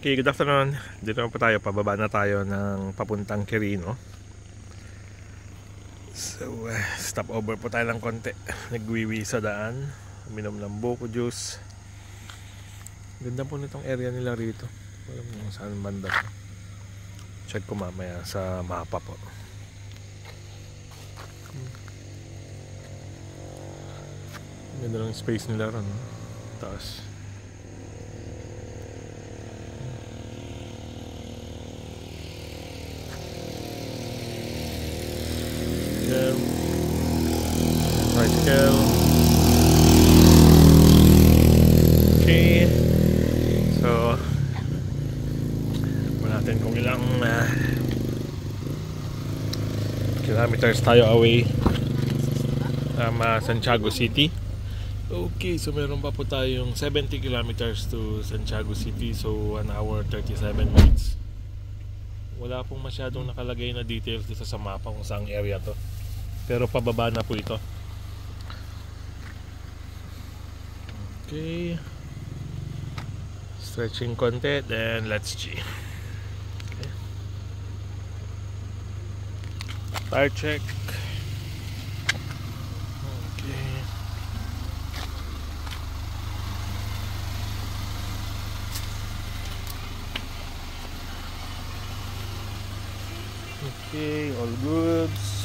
Okay, good afternoon. Dito na po tayo, pababa na tayo ng papuntang Quirino. So, stop over po tayo ng konti. Nagwiwi sa daan, uminom ng buko juice. Ganda po nitong area nila rito. Alam mo saan banda po. Check ko mamaya sa mapa po. Ganda lang space nila ron, no? Taas. Tricycle. Okay. So, po natin kung ilang kilometers tayo away from Santiago City. Okay, so meron pa po tayong 70 kilometers to Santiago City. So 1 hour 37 minutes. Wala pong masyadong nakalagay na details dito sa mapa kung saang area to, pero pababa na po ito. Okay, stretching konti, then let's G. Okay. Tire check. Okay. Okay, all goods.